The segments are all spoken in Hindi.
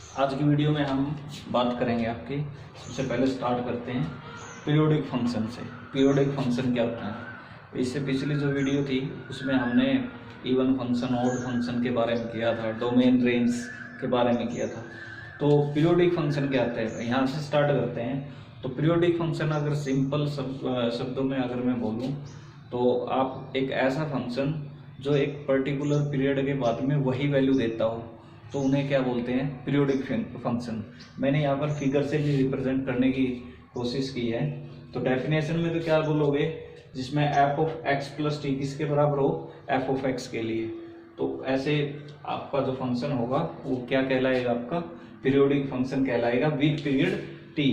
आज की वीडियो में हम बात करेंगे आपकी, सबसे पहले स्टार्ट करते हैं पीरियोडिक फंक्शन से। पीरियोडिक फंक्शन क्या होता है? इससे पिछली जो वीडियो थी उसमें हमने इवन फंक्शन, ऑड फंक्शन के बारे में किया था, डोमेन, रेंज के बारे में किया था। तो पीरियोडिक फंक्शन क्या होता है, यहाँ से स्टार्ट करते हैं। तो पीरियोडिक फंक्शन अगर सिंपल शब्दों में अगर मैं बोलूँ तो आप एक ऐसा फंक्शन जो एक पर्टिकुलर पीरियड के बाद में वही वैल्यू देता हो तो उन्हें क्या बोलते हैं? Periodic function. मैंने यहाँ पर फिगर से भी रिप्रेजेंट करने की कोशिश की है। तो डेफिनेशन में तो क्या बोलोगे, जिसमें F of X plus T किसके बराबर हो? एफ ऑफ एक्स के लिए। तो ऐसे आपका जो फंक्शन होगा वो क्या कहलाएगा? आपका पीरियोडिक फंक्शन कहलाएगा विद पीरियड टी।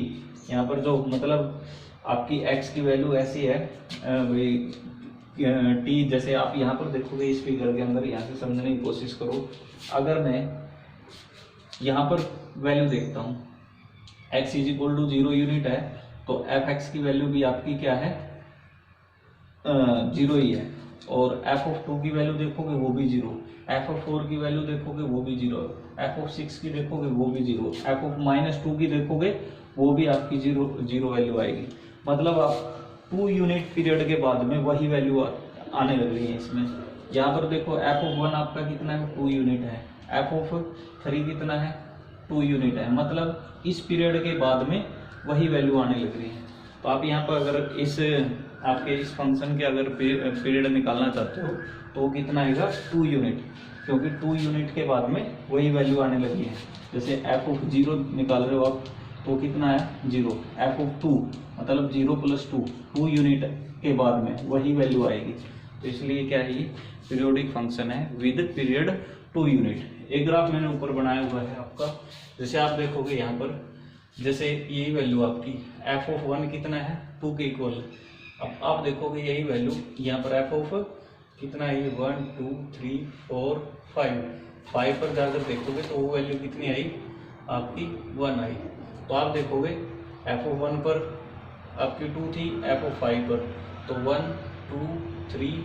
यहाँ पर जो मतलब आपकी एक्स की वैल्यू ऐसी है टी, जैसे आप यहाँ पर देखोगे इस फिगर के अंदर, यहाँ से समझने की कोशिश करो। अगर मैं यहाँ पर वैल्यू देखता हूँ x is equal to 0 unit है, तो एफ एक्स की वैल्यू भी आपकी क्या है? 0 ही है। और एफ ऑफ 2 की वैल्यू देखोगे वो भी 0, एफ ऑफ 4 की वैल्यू देखोगे वो भी 0, एफ ऑफ 6 की देखोगे वो भी 0, एफ ऑफ -2 की देखोगे वो भी आपकी 0 वैल्यू आएगी। मतलब आप 2 यूनिट पीरियड के बाद में वही वैल्यू आने लग रही है इसमें। यहाँ पर देखो एफ ऑफ 1 आपका कितना है? 2 यूनिट है। एफ ऑफ 3 कितना है? 2 यूनिट है। मतलब इस पीरियड के बाद में वही वैल्यू आने लग रही है। तो आप यहाँ पर अगर इस आपके इस फंक्शन के अगर पीरियड निकालना चाहते हो तो वो कितना आएगा? 2 यूनिट, क्योंकि 2 यूनिट के बाद में वही वैल्यू आने लगी है। जैसे एफ ऑफ 0 निकाल रहे हो आप तो कितना है? 0। एफ ऑफ 2 मतलब 0 + 2 यूनिट के बाद में वही वैल्यू आएगी। तो इसलिए क्या है, ये पीरियोडिक फंक्शन है विद पीरियड 2 यूनिट। एक ग्राफ मैंने ऊपर बनाया हुआ है आपका, जैसे आप देखोगे यहाँ पर, जैसे यही वैल्यू आपकी एफ ऑफ 1 कितना है? 2 के इक्वल। अब आप देखोगे यही वैल्यू यहाँ पर एफ ऑफ कितना है? 1 2 3 4 5 पर जाकर देखोगे तो वो वैल्यू कितनी आई? आपकी 1 आई। तो आप देखोगे एफ ऑफ 1 पर आपकी 2 थी, एफ ऑफ 5 पर तो 1 2 3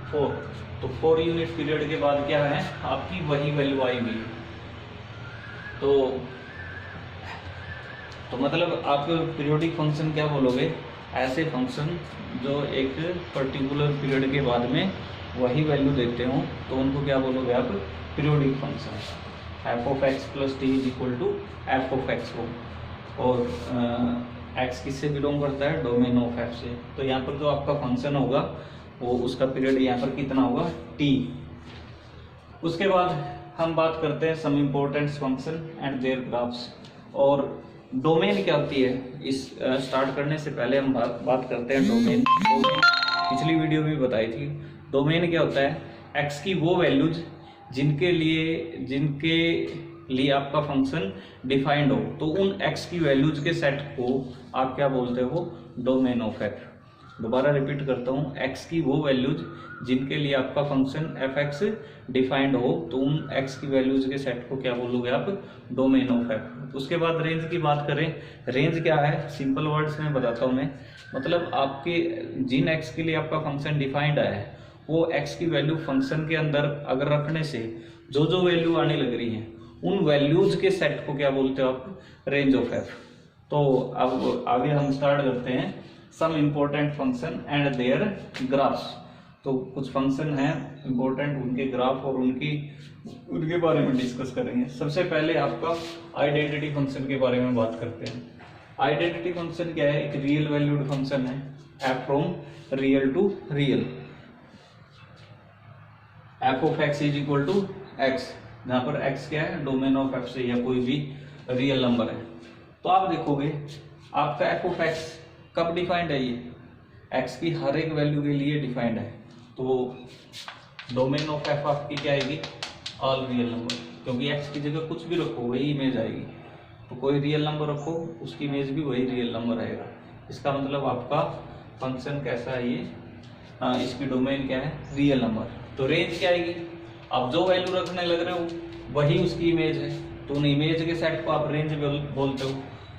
4, तो 4 यूनिट पीरियड के बाद क्या है? आपकी वही वैल्यू आई हुई है। तो मतलब आप पीरियोडिक फंक्शन क्या बोलोगे? ऐसे फंक्शन जो एक पर्टिकुलर पीरियड के बाद में वही वैल्यू देते हो तो उनको क्या बोलोगे आप? Periodic function. F of X plus T is equal to F of X हो, और एक्स किससे बिलोंग करता है? डोमेन ऑफ एफ से। तो यहाँ पर जो आपका फंक्शन होगा वो उसका पीरियड यहाँ पर कितना होगा? टी। उसके बाद हम बात करते हैं some important function and their graphs. और डोमेन क्या होती है, इस स्टार्ट करने से पहले हम बात करते हैं डोमेन। पिछली वीडियो में बताई थी। डोमेन क्या होता है? एक्स की वो वैल्यूज जिनके लिए आपका फंक्शन डिफाइंड हो, तो उन एक्स की वैल्यूज के सेट को आप क्या बोलते हो? Domain of F. दोबारा रिपीट करता हूँ, एक्स की वो वैल्यूज जिनके लिए आपका फंक्शन एफ एक्स डिफाइंड हो तो उन एक्स की वैल्यूज के सेट को क्या बोलोगे आप? Domain of F. उसके बाद रेंज की बात करें। रेंज क्या है? सिंपल वर्ड्स में बताता हूँ मैं। मतलब आपके जिन एक्स के लिए आपका फंक्शन डिफाइंड है वो एक्स की वैल्यू फंक्शन के अंदर अगर रखने से जो वैल्यू आने लग रही है उन वैल्यूज के सेट को क्या बोलते हो आप? Range of F. तो अब आगे हम स्टार्ट करते हैं some important function and their graphs. तो कुछ फंक्शन हैं इम्पोर्टेंट, उनके ग्राफ और उनके बारे में डिस्कस करेंगे। सबसे पहले आपका आइडेंटिटी फंक्शन के बारे में बात करते हैं। आइडेंटिटी फंक्शन क्या है? एक रियल वैल्यूड फंक्शन है, F from real to real. F of X is equal to X, जहाँ पर एक्स क्या है? डोमेन ऑफ एफ से या कोई भी रियल नंबर है। तो आप देखोगे आपका एफ ऑफ एक्स कब डिफाइंड है? ये एक्स की हर एक वैल्यू के लिए डिफाइंड है। तो डोमेन ऑफ एफ आपकी क्या आएगी? ऑल रियल नंबर, क्योंकि एक्स की जगह कुछ भी रखो वही इमेज आएगी। तो कोई रियल नंबर रखो उसकी इमेज भी वही रियल नंबर आएगा। इसका मतलब आपका फंक्शन कैसा है ये? इसकी डोमेन क्या है? Real number. तो रेंज क्या आएगी? आप जो वैल्यू रखने लग रहे हो वही उसकी इमेज है, तो उन इमेज के सेट को आप रेंज बोलते हो।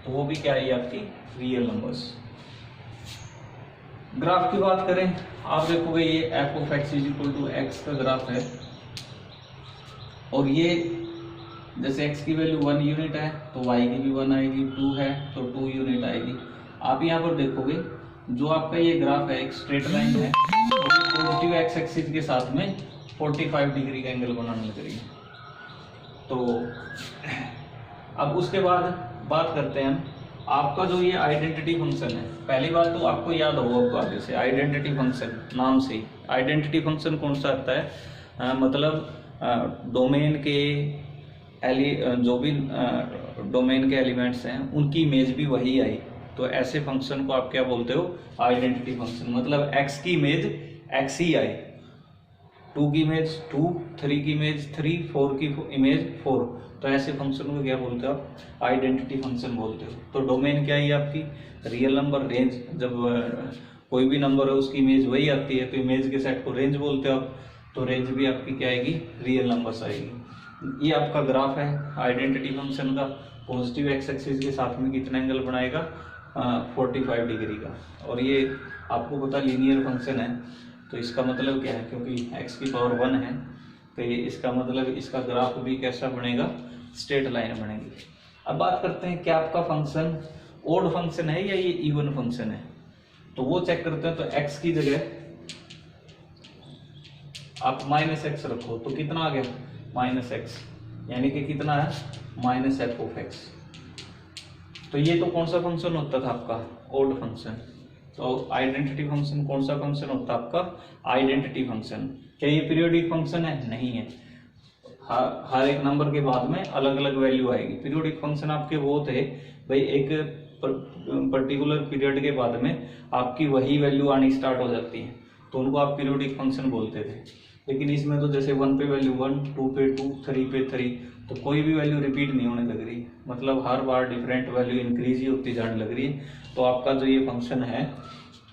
तो वो भी क्या है? आपकी रियल नंबर्स। ग्राफ की बात करें, आप देखोगे ये F of X is equal to X का ग्राफ है, और ये जैसे x की वैल्यू 1 यूनिट है तो y की भी 1 आएगी, 2 है तो 2 यूनिट आएगी। आप यहाँ पर देखोगे जो आपका ये ग्राफ है एक स्ट्रेट लाइन है और पॉजिटिव एक्स एक्सिस के साथ में 45 डिग्री का एंगल बनाने लग रही है। तो अब उसके बाद बात करते हैं हम आपका जो ये आइडेंटिटी फंक्शन है। पहली बात तो आपको याद होगा आगे से आइडेंटिटी फंक्शन नाम से ही। आइडेंटिटी फंक्शन कौन सा आता है, मतलब डोमेन के जो भी डोमेन के एलिमेंट्स हैं उनकी इमेज भी वही आई, तो ऐसे फंक्शन को आप क्या बोलते हो, आइडेंटिटी फंक्शन। मतलब x की इमेज x ही आई, 2 की इमेज 2, 3 की इमेज 3, 4 की इमेज 4, तो ऐसे फंक्शन को क्या बोलते हो आप, आइडेंटिटी फंक्शन बोलते हो। तो डोमेन क्या है आपकी, रियल नंबर। रेंज, जब कोई भी नंबर है उसकी इमेज वही आती है तो इमेज के सेट को रेंज बोलते हो आप, तो रेंज भी आपकी क्या आएगी, रियल नंबर्स आएगी। ये आपका ग्राफ है आइडेंटिटी फंक्शन का। पॉजिटिव एक्स एक्सिस के साथ में कितना एंगल बनाएगा, 45 डिग्री का। और ये आपको पता लीनियर फंक्शन है, तो इसका मतलब क्या है, क्योंकि x की पावर 1 है तो ये इसका मतलब इसका ग्राफ भी कैसा बनेगा, स्ट्रेट लाइन बनेगी। अब बात करते हैं क्या आपका फंक्शन ओड फंक्शन है या ये इवन फंक्शन है, तो वो चेक करते हैं। तो x की जगह आप -x रखो तो कितना आ गया, -x, यानी कि कितना है, -f(x). तो ये तो कौन सा फंक्शन होता था आपका, ओड फंक्शन। तो आइडेंटिटी फंक्शन कौन सा फंक्शन होता है आपका, आइडेंटिटी फंक्शन। क्या ये पीरियोडिक फंक्शन है, नहीं है। हर एक नंबर के बाद में अलग अलग वैल्यू आएगी। पीरियोडिक फंक्शन आपके वो थे भाई, एक पर्टिकुलर पीरियड के बाद में आपकी वही वैल्यू आनी स्टार्ट हो जाती है, तो उनको आप पीरियोडिक फंक्शन बोलते थे। लेकिन इसमें तो जैसे 1 पे वैल्यू 1, 2 पे 2, 3 पे 3, तो कोई भी वैल्यू रिपीट नहीं होने लग रही, मतलब हर बार डिफरेंट वैल्यू इंक्रीज ही होती जाने लग रही है। तो आपका जो ये फंक्शन है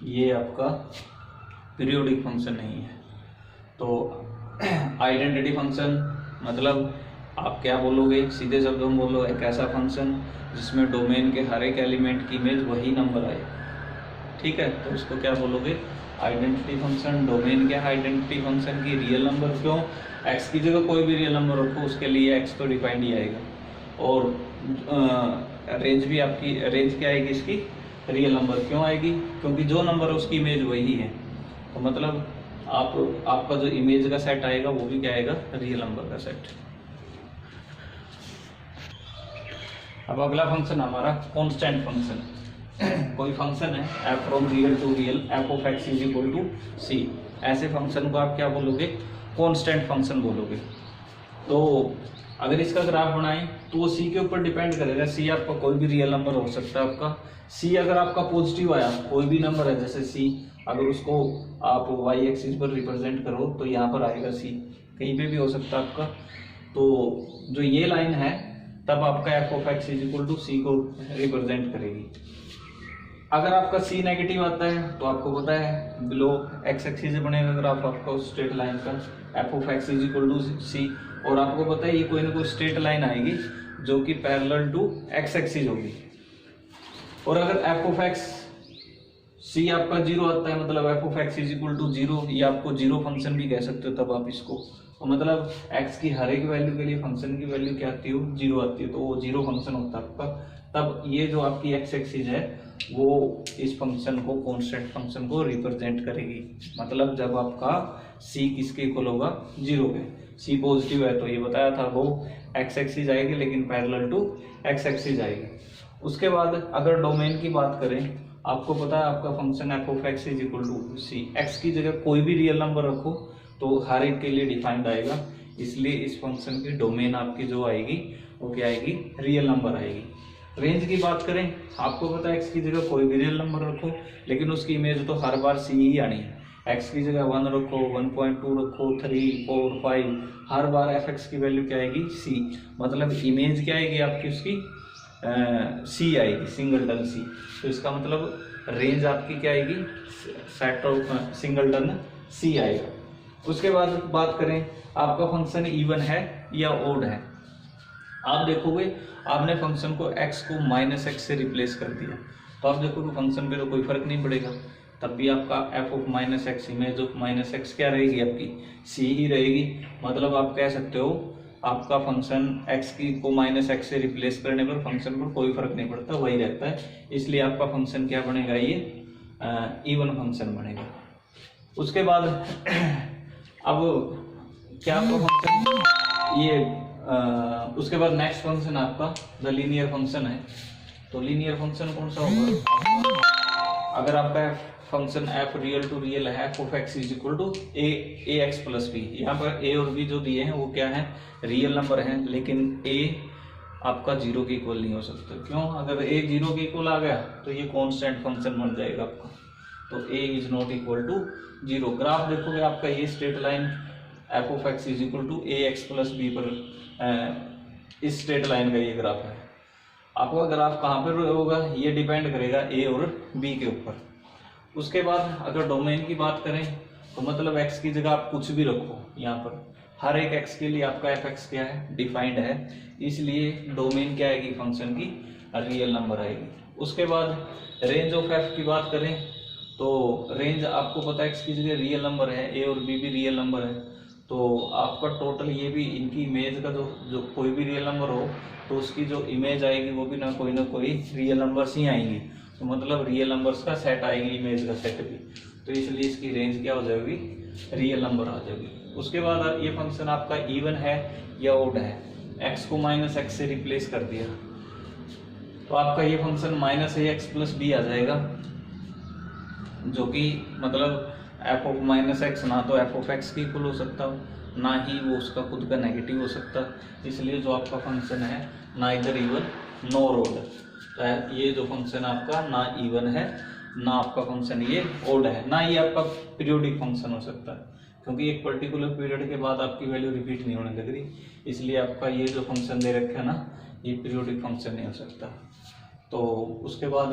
ये आपका पीरियोडिक फंक्शन नहीं है। तो आइडेंटिटी फंक्शन मतलब आप क्या बोलोगे, सीधे शब्दों में बोलो, एक ऐसा फंक्शन जिसमें डोमेन के हर एक एलिमेंट की इमेज वही नंबर आए, ठीक है, तो उसको क्या बोलोगे, आइडेंटिटी फंक्शन। डोमेन क्या है आइडेंटिटी फंक्शन की, रियल नंबर। क्यों, x की जगह कोई भी रियल नंबर रखो उसके लिए x तो डिफाइंड ही आएगा। और रेंज भी आपकी, रेंज क्या आएगी इसकी, रियल नंबर। क्यों आएगी, क्योंकि जो नंबर है उसकी इमेज वही है, तो मतलब आपका जो इमेज का सेट आएगा वो भी क्या आएगा, रियल नंबर का सेट। अब अगला फंक्शन हमारा कांस्टेंट फंक्शन। कोई फंक्शन है f from real to real, f(x) is equal to c, ऐसे फंक्शन को आप क्या बोलोगे, कांस्टेंट फंक्शन बोलोगे। तो अगर इसका ग्राफ बनाएं तो वो c के ऊपर डिपेंड करेगा। c आपका कोई भी रियल नंबर हो सकता है आपका। c अगर आपका पॉजिटिव आया, कोई भी नंबर है जैसे c, अगर उसको आप y एक्सिस पर रिप्रेजेंट करो तो यहाँ पर आएगा c, कहीं पे भी हो सकता है आपका। तो जो ये लाइन है तब आपका f(x) is equal to c को रिप्रेजेंट करेगी। अगर आपका c नेगेटिव आता है तो आपको पता है बिलो x एक्सिस बनेगा ग्राफ आपका स्ट्रेट लाइन का, f(x) is equal to c। और आपको पता है ये कोई ना कोई स्ट्रेट लाइन आएगी जो कि पैरेलल टू x एक्सिस होगी। और अगर f(x) c आपका 0 आता है, मतलब f(x) इज इक्वल टू 0, ये आपको जीरो फंक्शन भी कह सकते हो तब आप इसको। तो मतलब x की हर एक वैल्यू के लिए फंक्शन की वैल्यू क्या आती है, 0 आती है, तो वो जीरो फंक्शन होता है आपका। तब ये जो आपकी x एक्सिस है वो इस फंक्शन को, कांस्टेंट फंक्शन को रिप्रेजेंट करेगी। मतलब जब आपका c किसके इक्वल होगा, 0 के, c पॉजिटिव है तो ये बताया था वो x एक्सिस आएगी लेकिन पैरेलल टू x एक्सिस आएगी। उसके बाद अगर डोमेन की बात करें, आपको पता है आपका function f(x) is equal to c, x की जगह कोई भी रियल नंबर रखो तो हर एक के लिए डिफाइंड आएगा, इसलिए इस फंक्शन की डोमेन आपकी जो आएगी वो क्या आएगी, रियल नंबर आएगी। रेंज की बात करें, आपको पता है x की जगह कोई भी रियल नंबर रखो लेकिन उसकी इमेज तो हर बार c ही आनी है। x की जगह 1 रखो, 1.2 रखो, 3, 4, 5, हर बार f(x) की वैल्यू क्या आएगी, c, मतलब इमेज क्या आएगी आपकी उसकी, c आएगी, सिंगलटन c। तो इसका मतलब रेंज आपकी क्या आएगी, सेट ऑफ सिंगलटन c आएगा। उसके बाद बात करें आपका फंक्शन इवन है या ओड है। आप देखोगे आपने फंक्शन को x को -x से रिप्लेस कर दिया तो आप देखोगे फंक्शन पे तो कोई फर्क नहीं पड़ेगा, तब भी आपका f(-x) इमेज ऑफ -x क्या रहेगी आपकी, c ही रहेगी। मतलब आप कह सकते हो आपका फंक्शन x की को माइनस एक्स से रिप्लेस करने पर फंक्शन पर कोई फर्क नहीं पड़ता, वही रहता है। इसलिए आपका फंक्शन क्या बनेगा, ये इवन फंक्शन बनेगा। उसके बाद अब क्या आपका फंक्शन ये उसके बाद नेक्स्ट फंक्शन आपका द लीनियर फंक्शन है। तो लीनियर फंक्शन कौन सा होगा, अगर आपका function F real to real है, F of X is equal to A X plus B. यहाँ पर ए और बी जो दिए हैं वो क्या है, रियल नंबर है, लेकिन ए आपका जीरो के इक्वल नहीं हो सकता। क्यों, अगर ए जीरो के इक्वल आ गया तो ये कॉन्स्टेंट फंक्शन बन जाएगा आपका, तो A is not equal to zero. Graph देखोगे आपका ये straight line F of X is equal to A X plus B पर इस स्ट्रेट लाइन का ये ग्राफ है। आपका ग्राफ कहाँ पर होगा, ये डिपेंड करेगा ए और बी के ऊपर। उसके बाद अगर डोमेन की बात करें तो मतलब x की जगह आप कुछ भी रखो, यहाँ पर हर एक x के लिए आपका एफ एक्स क्या है, डिफाइंड है, इसलिए डोमेन क्या आएगी फंक्शन की, रियल नंबर आएगी। उसके बाद रेंज ऑफ एफ की बात करें तो रेंज आपको पता है x की जगह रियल नंबर है, a और b भी रियल नंबर है, तो आपका टोटल ये भी इनकी इमेज का जो कोई भी रियल नंबर हो तो उसकी जो इमेज आएगी वो भी ना कोई रियल नंबर्स ही आएंगी, तो मतलब रियल नंबर्स का सेट आएगी, इमेज का सेट भी, तो इसलिए इसकी रेंज क्या हो जाएगी, रियल नंबर आ जाएगी। उसके बाद ये फंक्शन आपका इवन है या ओड है, x को माइनस एक्स से रिप्लेस कर दिया तो आपका ये फंक्शन माइनस ए एक्स प्लस बी आ जाएगा, जो कि मतलब एफ ऑफ माइनस एक्स ना तो एफ ऑफ एक्स की इक्वल हो सकता ना ही वो उसका खुद का नेगेटिव हो सकता, इसलिए जो आपका फंक्शन है ना इधर इवन नॉर ओड, तो ये जो फंक्शन आपका ना इवन है ना आपका फंक्शन ये ओड है, ना ये आपका पीरियोडिक फंक्शन हो सकता है, क्योंकि एक पर्टिकुलर पीरियड के बाद आपकी वैल्यू रिपीट नहीं होने लग रही, इसलिए आपका ये जो फंक्शन दे रखा है ना ये पीरियोडिक फंक्शन नहीं हो सकता। तो उसके बाद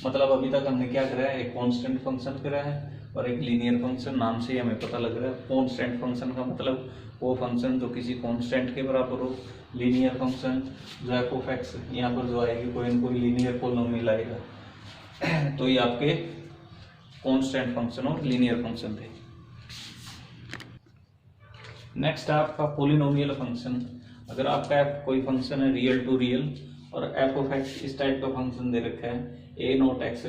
मतलब अभी तक हमने क्या करा है, एक कांस्टेंट फंक्शन करा है और एक लीनियर फंक्शन। नाम से ही हमें पता लग रहा है, कांस्टेंट फंक्शन का मतलब वो फंक्शन जो किसी कांस्टेंट के बराबर हो, लीनियर फंक्शन जो एफ ऑफ एक्स यहाँ पर जो आएगी कोई न कोई लीनियर पॉलिनोमियल आएगा तो ये आपके कांस्टेंट फंक्शन और लीनियर फंक्शन थे। नेक्स्ट आपका पॉलिनोमियल फंक्शन। अगर आपका कोई फंक्शन है रियल टू रियल और एफ ऑफ एक्स इस टाइप का फंक्शन दे रखा है, A naught X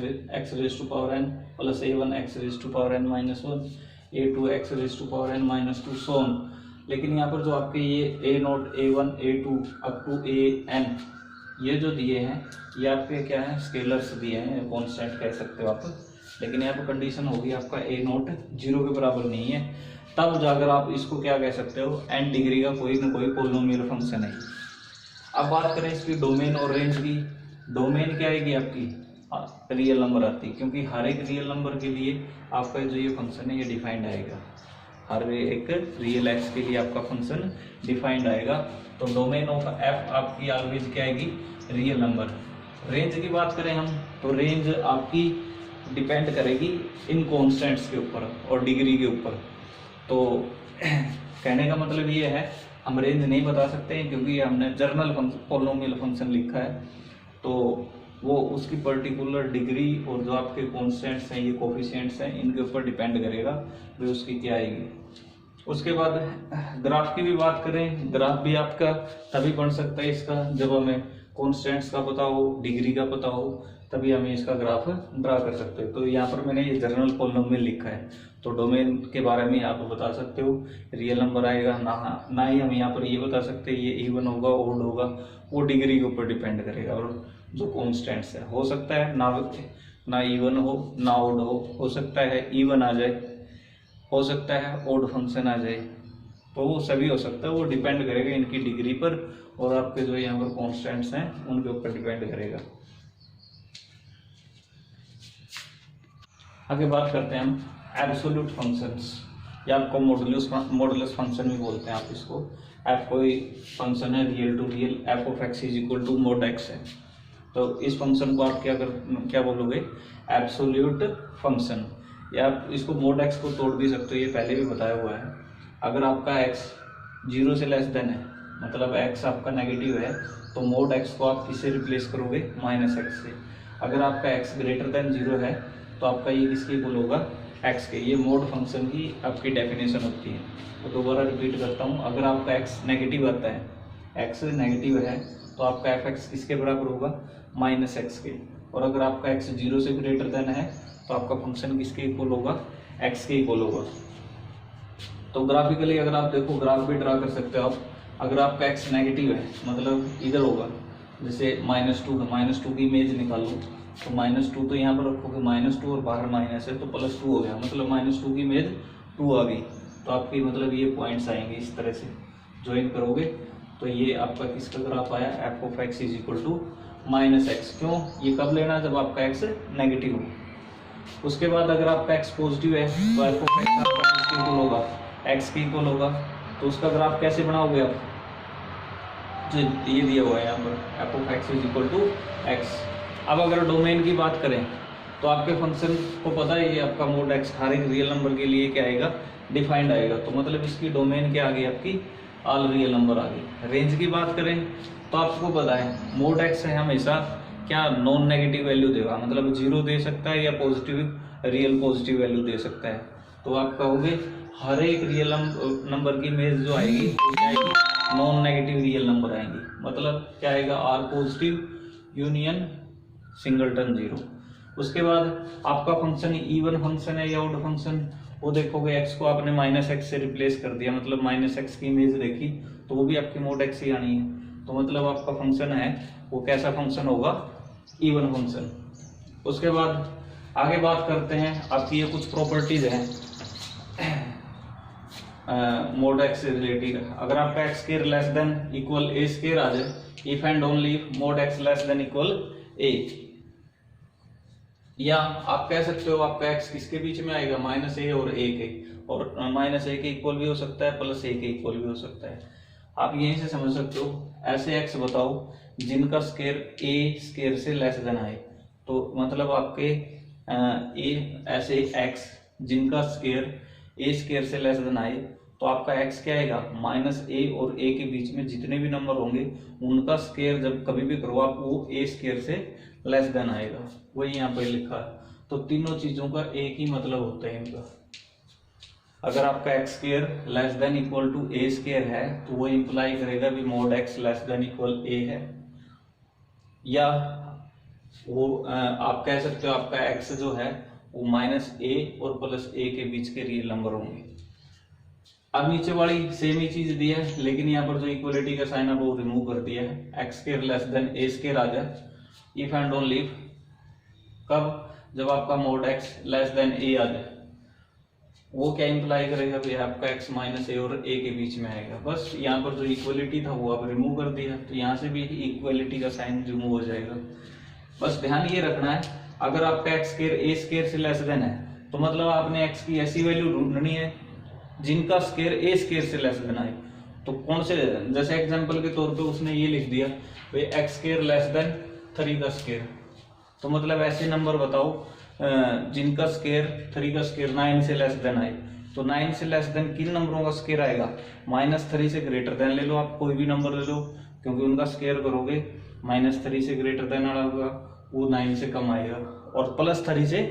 raise to power N plus A one X raise to power N minus one, A two X raise to power N minus two, so on. लेकिन यहाँ पर जो आपके ये A naught A one A two up to A N ये जो दिए हैं ये आपके क्या है, स्केलर्स दिए हैं, कॉन्स्टेंट कह सकते हो आप, लेकिन यहाँ पर कंडीशन होगी आपका ए नॉट जीरो के बराबर नहीं है, तब जाकर आप इसको क्या कह सकते हो, एन डिग्री का कोई ना कोई पॉलिनोमियल फंक्शन है। अब बात करें इसकी डोमेन और रेंज की। डोमेन क्या आएगी आपकी, रियल नंबर आती है, क्योंकि हर एक रियल नंबर के लिए आपका जो ये फंक्शन है ये डिफाइंड आएगा, हर एक रियल एक्स के लिए आपका फंक्शन डिफाइंड आएगा। तो डोमेन ऑफ एफ आपकी ऑलवेज क्या आएगी, रियल नंबर। रेंज की बात करें हम तो रेंज आपकी डिपेंड करेगी इन कॉन्स्टेंट्स के ऊपर और डिग्री के ऊपर। तो कहने का मतलब ये है हम रेंज नहीं बता सकते हैं, क्योंकि हमने जर्नल पॉलिनोमियल फंक्शन लिखा है, तो वो उसकी पर्टिकुलर डिग्री और जो आपके कॉन्स्टेंट्स हैं ये कोफिशिएंट्स हैं इनके ऊपर डिपेंड करेगा वे उसकी क्या आएगी। उसके बाद ग्राफ की भी बात करें, ग्राफ भी आपका तभी बन सकता है इसका जब हमें कॉन्स्टेंट्स का पता हो, डिग्री का पता हो, तभी हमें इसका ग्राफ ड्रा कर सकते हैं। तो यहाँ पर मैंने ये जर्नल पॉलिनोमियल लिखा है, तो डोमेन के बारे में आप बता सकते हो रियल नंबर आएगा ना ही हम यहाँ पर ये बता सकते ये इवन होगा ओड होगा, वो डिग्री के ऊपर डिपेंड करेगा। और जो कॉन्स्टेंट्स है हो सकता है ना इवन हो ना ओड हो सकता है इवन आ जाए, हो सकता है ओड फंक्शन आ जाए, तो वो सभी हो सकता है, वो डिपेंड करेगा इनकी डिग्री पर और आपके जो यहाँ पर कॉन्स्टेंट्स हैं उनके ऊपर डिपेंड करेगा। आगे बात करते हैं हम एब्सोल्यूट फंक्शंस, या आपको मॉडुलस फंक्शन भी बोलते हैं आप इसको। एफ कोई फंक्शन है real to real, F of X is equal to mod X है, तो इस फंक्शन को आप क्या बोलोगे, एब्सोल्यूट फंक्शन, या आप इसको मोड एक्स को तोड़ भी सकते हो, ये पहले भी बताया हुआ है। अगर आपका एक्स 0 से लेस देन है, मतलब एक्स आपका नेगेटिव है, तो मोड एक्स को आप किससे रिप्लेस करोगे, माइनस एक्स से। अगर आपका एक्स ग्रेटर देन 0 है तो आपका ये किसके इक्वल होगा, एक्स के। ये मोड फंक्शन की आपकी डेफिनेशन होती है। तो दोबारा रिपीट करता हूँ, अगर आपका एक्स नेगेटिव आता है, एक्स नेगेटिव है, तो आपका एफ एक्स किसके बराबर होगा, माइनस एक्स के। और अगर आपका एक्स 0 से ग्रेटर देन है तो आपका फंक्शन किसके इक्वल होगा, एक्स के इक्वल होगा। तो ग्राफिकली अगर आप देखो, ग्राफ भी ड्रा कर सकते हो आप। अगर आपका एक्स नेगेटिव है मतलब इधर होगा, जैसे -2 की इमेज निकालो, तो -2 तो यहाँ पर रखोगे -2 और बाहर माइनस है तो +2 हो गया, मतलब -2 की इमेज 2 आ गई। तो आपकी मतलब ये पॉइंट्स आएंगे, इस तरह से ज्वाइन करोगे तो ये आपका किसका ग्राफ आया, F of X is equal to -x। क्यों, ये कब लेना, जब आपका एक्स नेगेटिव हो। उसके बाद अगर आपका एक्स पॉजिटिव है तो एफ ऑफ एक्स आपका किसके इक्वल होगा, एक्स के इक्वल होगा। तो उसका ग्राफ कैसे बनाओगे आप, जो ये दिया हुआ है यहाँ पर, F of X is equal to X. अब अगर डोमेन की बात करें तो आपके फंक्शन को पता है, ये आपका मोड एक्स हर एक रियल नंबर के लिए क्या आएगा, डिफाइंड आएगा। तो मतलब इसकी डोमेन क्या आ गई आपकी, ऑल रियल नंबर आ गई। रेंज की बात करें तो आपको पता है मोड एक्स है हमेशा क्या, नॉन नेगेटिव वैल्यू देगा, मतलब 0 दे सकता है या पॉजिटिव रियल पॉजिटिव वैल्यू दे सकता है। तो आप कहोगे हर एक रियल नंबर की इमेज जो आएगी वो क्या आएगी, नॉन नेगेटिव रियल नंबर आएंगी। मतलब क्या आएगा, आर पॉजिटिव यूनियन सिंगलटन 0। उसके बाद आपका फंक्शन इवन फंक्शन है या ऑड फंक्शन, वो देखोगे एक्स को आपने -x से रिप्लेस कर दिया, मतलब -x की इमेज देखी तो वो भी आपकी मोड एक्स ही आनी है। तो मतलब आपका फंक्शन है वो कैसा फंक्शन होगा, इवन फंक्शन। उसके बाद आगे बात करते हैं आपकी ये कुछ प्रॉपर्टीज हैं मोड एक्स से रिलेटेड। अगर आपका X square less than equal A square आ जाए, if and only mod X less than equal A, या आप कह सकते हो आपका एक्स किसके बीच में आएगा, -a और a के, और -a के इक्वल भी हो सकता है, +a के इक्वल भी हो सकता है। आप यहीं से समझ सकते हो, ऐसे एक्स बताओ जिनका स्क्वायर a स्क्वायर से लेस देन आए। तो मतलब आपके ऐसे एक्स जिनका स्क्वायर a स्क्वायर से लेस देन आए, तो आपका x क्या आएगा, -a और a के बीच में जितने भी नंबर होंगे उनका स्क्वायर जब कभी भी करो आप, वो a स्क्वायर से लेस देन आएगा, वही यहाँ पे लिखा है। तो तीनों चीजों का एक ही मतलब होता है इनका। अगर आपका X square less than equal to A square है तो वो इंप्लाई करेगा भी mod X less than equal A है, या वो आप कह सकते हो आपका एक्स जो है वो -a और +a के बीच के रियल नंबर होंगे। अब नीचे वाली सेम ही चीज दी है, लेकिन यहाँ पर जो इक्वलिटी का साइन है वो रिमूव कर दिया है, एक्स स्क्वायर लेस देन ए स्क्वायर आ जाए इफ एंड ओनली कब, जब आपका मोड एक्स लेस देन ए आ जाए। वो क्या इंप्लाई करेगा भी आपका x -a और a के बीच में आएगा। बस यहाँ पर जो इक्वलिटी था वो आप रिमूव कर दिया, तो यहाँ से भी इक्वलिटी का साइन रिमूव हो जाएगा। बस ध्यान ये रखना है, अगर आपका x स्क्वायर a स्क्वायर से लेस देन है तो मतलब आपने x की ऐसी वैल्यू ढूंढनी है जिनका स्क्वायर a स्क्वायर से लेस देन आए। तो कौन से, जैसे एग्जांपल के तौर पे उसने ये लिख दिया भाई x स्क्वायर लेस देन 3 का स्क्वायर, तो मतलब ऐसे नंबर बताओ जिनका स्क्वायर 3 का स्क्वायर 9 से लेस देन आए। तो 9 से लेस देन किन नंबरों का स्क्वायर आएगा, -3 से ग्रेटर देन ले लो, आप कोई भी नंबर ले लो, क्योंकि उनका स्क्वायर करोगे -3 से ग्रेटर देन वाला होगा, वो 9 से कम आएगा, और +3 से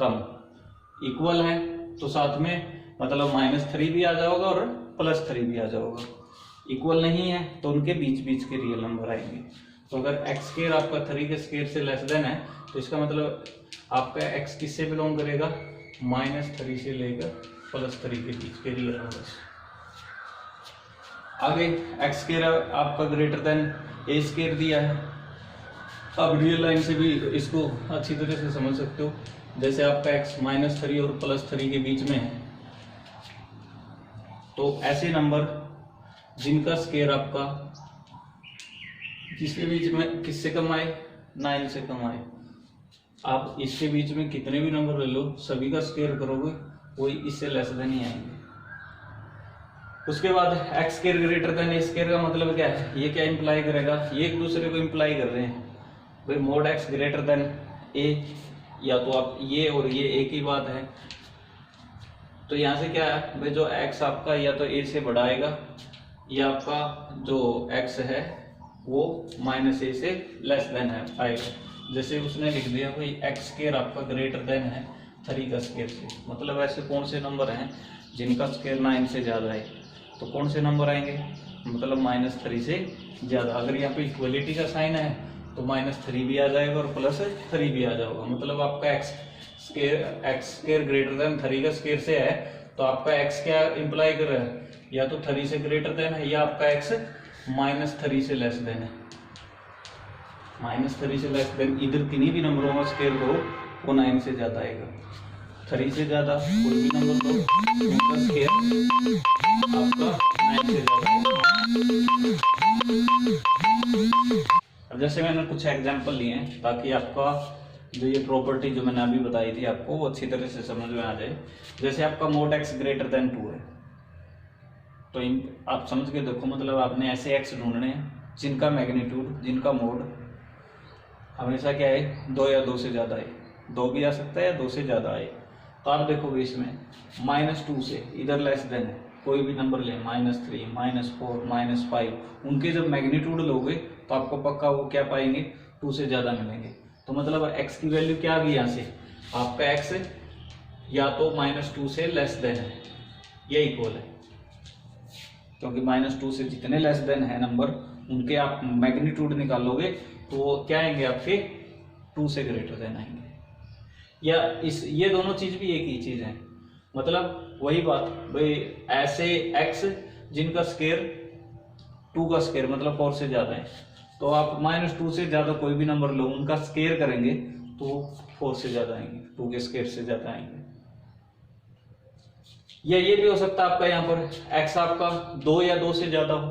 कम। इक्वल है तो साथ में मतलब -3 भी आ जाओगा और +3 भी आ जाओगा। इक्वल नहीं है तो उनके बीच बीच के रियल नंबर आएंगे। तो अगर x स्क्वायर आपका 3 के स्क्वायर से लेस देन है तो इसका मतलब आपका x किससे बिलोंग करेगा, -3 से लेकर +3 के बीच के रियल नंबर। आगे x स्क्वायर आपका ग्रेटर देन a स्क्वायर दिया है। अब रियल लाइन से भी इसको अच्छी तरह से समझ सकते हो, जैसे आपका x -3 और +3 के बीच में है, तो ऐसे नंबर जिनका स्क्वायर आपका किसके बीच में किससे कम आए, 9 से कम आए, आप इसके बीच में कितने भी नंबर ले लो सभी का स्क्वायर करोगे वही इससे लेस देन ही आएंगे। उसके बाद x square greater than a square का मतलब क्या है, ये क्या इंप्लाई करेगा, ये एक दूसरे को इंप्लाई कर रहे हैं भाई mode x greater then a, या तो आप ये और ये एक ही बात है। तो यहाँ से क्या है भाई, जो x आपका या तो a से बड़ा आएगा या आपका जो x है वो -a से लेस देन है आएगा। जैसे उसने लिख दिया भाई x स्क्वायर आपका ग्रेटर देन है 3 का स्क्वायर से। मतलब ऐसे कौन से नंबर हैं जिनका स्क्वायर 9 से ज़्यादा है, तो कौन से नंबर आएंगे, मतलब -3 से ज़्यादा। अगर यहाँ पे इक्वलिटी का साइन है तो -3 भी आ जाएगा और +3 भी आ जाएगा। मतलब आपका एक्स स्क्वायर ग्रेटर देन 3 का स्क्वायर से है, तो आपका एक्स क्या इंप्लाई कर रहा है, या तो 3 से ग्रेटर देन है, या आपका एक्स -3 से लेस देन है। -3 से लेस देन इधर किन्हीं भी नंबरों का स्क्वायर करो वो 9 से ज़्यादा आएगा। 3 से ज़्यादा कोई भी नंबर दो, उनका स्क्वायर आपका 9 से ज़्यादा आएगा। अब जैसे मैंने कुछ एग्जांपल लिए हैं ताकि आपका जो ये प्रॉपर्टी जो मैंने अभी बताई थी आपको वो अच्छी तरह से समझ में आ जाए। जैसे आपका मोड x ग्रेटर देन 2 है, तो आप समझ के देखो, मतलब आपने ऐसे x ढूंढने हैं जिनका मैग्नीट्यूड, जिनका मोड हमेशा क्या है, 2 या 2 से ज़्यादा है। 2 भी आ सकता है या 2 से ज़्यादा है। तो आप देखोगे इसमें -2 से इधर लेस देन है, कोई भी नंबर ले, -3, -4, -5, उनके जब मैग्नीट्यूड लोगे तो आपको पक्का वो क्या पाएंगे, 2 से ज़्यादा मिलेंगे। तो मतलब x की वैल्यू क्या आ गई यहाँ से, आपका x या तो -2 से लेस देन है या इक्वल है, क्योंकि -2 से जितने लेस देन है नंबर उनके आप मैग्नीट्यूड निकालोगे तो क्या आएंगे आपके 2 से ग्रेटर देन आएंगे। या ये दोनों चीज भी एक ही चीज है, मतलब वही बात भाई, ऐसे x जिनका स्क्वायर 2 का स्क्वायर मतलब 4 से ज्यादा है, तो आप -2 से ज्यादा कोई भी नंबर लो, उनका स्क्वायर करेंगे तो 4 से ज्यादा आएंगे, 2 के स्क्वायर से ज्यादा आएंगे। या ये भी हो सकता है आपका यहाँ पर x आपका 2 या 2 से ज्यादा हो,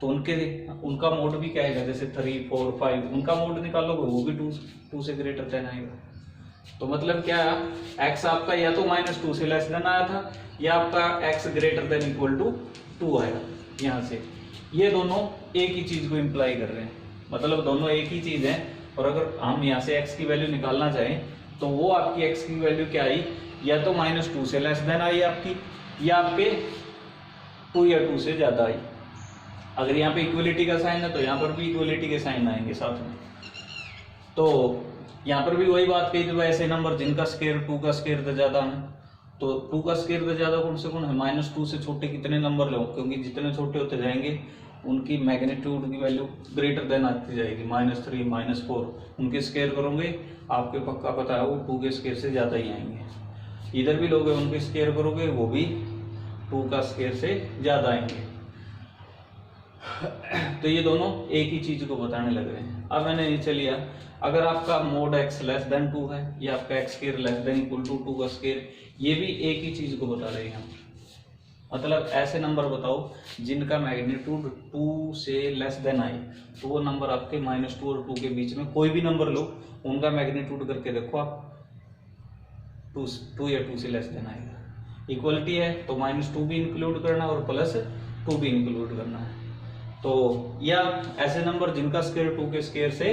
तो उनका मोड भी क्या आएगा, जैसे 3, 4, 5 उनका मोड निकालोगे वो भी 2 से ग्रेटर देन आएगा। तो मतलब क्या, x आपका या तो -2 से लेस देन आया था, या आपका x greater than equal to 2 आएगा यहाँ से। ये दोनों एक ही चीज को इम्प्लाई कर रहे हैं, मतलब दोनों एक ही चीज है। और अगर हम यहाँ से x की वैल्यू निकालना चाहें तो वो आपकी x की वैल्यू क्या आई, या तो -2 से लेस देन आई आपकी, या आपके 2 या 2 से ज्यादा आई। अगर यहाँ पे इक्वलिटी का साइन है तो यहाँ पर भी इक्वलिटी के साइन आएंगे साथ में। तो यहाँ पर भी वही बात कही थी, ऐसे नंबर जिनका स्क्वायर 2 का स्क्वायर से ज्यादा है, तो 2 का स्क्वायर से ज्यादा कौन से कौन है, -2 से छोटे कितने नंबर लो, क्योंकि जितने छोटे होते जाएंगे उनकी मैग्नीट्यूड की वैल्यू ग्रेटर देन आती जाएगी। -3, -4 उनके स्क्वायर करोगे आपके पक्का पता है वो 2 के स्क्वायर से ज्यादा ही आएंगे। इधर भी लोगे उनके स्क्वायर करोगे वो भी 2 का स्क्वायर से ज्यादा आएंगे। तो ये दोनों एक ही चीज को बताने लग रहे हैं। अब मैंने नीचे लिया, अगर आपका मोड x लेस देन 2 है, या आपका x square less than equal to 2 का स्क्वायर, ये भी एक ही चीज को बता रहे हैं। मतलब ऐसे नंबर बताओ जिनका मैग्नीट्यूड 2 से लेस देन आए, तो वो नंबर आपके -2 और 2 के बीच में कोई भी नंबर लो, उनका मैग्नीट्यूड करके देखो आप, 2 या 2 से लेस देन आएगा। इक्वलिटी है तो -2 भी इंक्लूड करना और +2 भी इंक्लूड करना है। तो या ऐसे नंबर जिनका स्क्वायर 2 के स्क्वायर से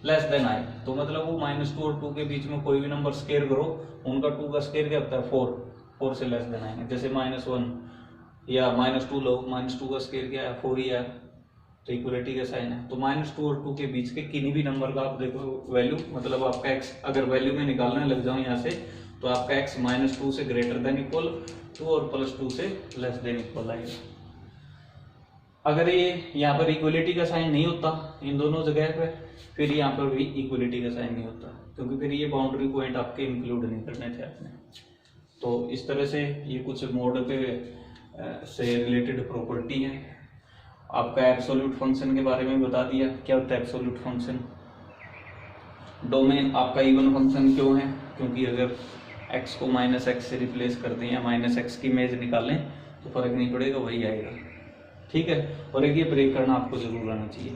लेस देन आए, तो मतलब वो -2 और 2 के बीच में कोई भी नंबर स्क्वायर करो, उनका 2 का स्क्वायर क्या होता है, 4 से लेस देन आएंगे। जैसे -1 या -2 लो, -2 का स्क्वायर क्या है, 4 ही है, तो इक्वलिटी का साइन है। तो -2 और 2 के बीच के किन्हीं भी नंबर का आप देखो वैल्यू, मतलब आपका x अगर वैल्यू में निकालने लग जाओ यहाँ से, तो आपका x -2 से ग्रेटर देन इक्वल 2 और +2 से लेस देन इक्वल आएगा। अगर ये यहाँ पर इक्वलिटी का साइन नहीं होता इन दोनों जगह पे, फिर यहाँ पर भी इक्वलिटी का साइन नहीं होता, क्योंकि फिर ये बाउंड्री पॉइंट आपके इंक्लूड नहीं करने थे आपने। तो इस तरह से ये कुछ मोड पे से रिलेटेड प्रॉपर्टी है। आपका एब्सोल्यूट फंक्शन के बारे में बता दिया, क्या होता है एब्सोल्यूट फंक्शन। डोमेन आपका इवन फंक्शन क्यों है, क्योंकि अगर x को -x से रिप्लेस कर दें या -x की इमेज निकालें तो फर्क नहीं पड़ेगा, वही आएगा, ठीक है। और एक ये ब्रेक करना आपको जरूर आना चाहिए।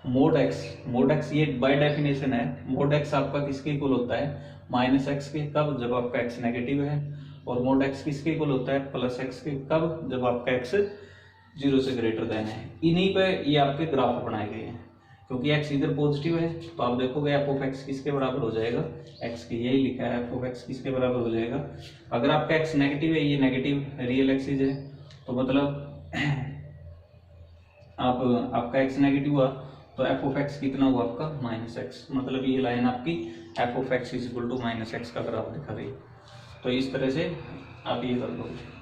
मोड x ये बाय डेफिनेशन है, मोड x आपका किसके इक्वल होता है, -x के, कब, जब आपका x नेगेटिव है। और मोड x किसके इक्वल होता है, +x के, कब, जब आपका x 0 से ग्रेटर देन है। इन्हीं पे ये आपके ग्राफ बनाए गए हैं, क्योंकि x इधर पॉजिटिव है तो आप देखोगे f(x) किसके बराबर हो जाएगा, x के, यही लिखा है f(x) किसके बराबर हो जाएगा। अगर आपका x नेगेटिव है, ये नेगेटिव रियल एक्सिस है, तो मतलब आपका x नेगेटिव हुआ तो f(x) कितना हुआ आपका -x, मतलब ये लाइन आपकी f(x) = -x का ग्राफ दिखा रही है। तो इस तरह से आप ये कर दोगे।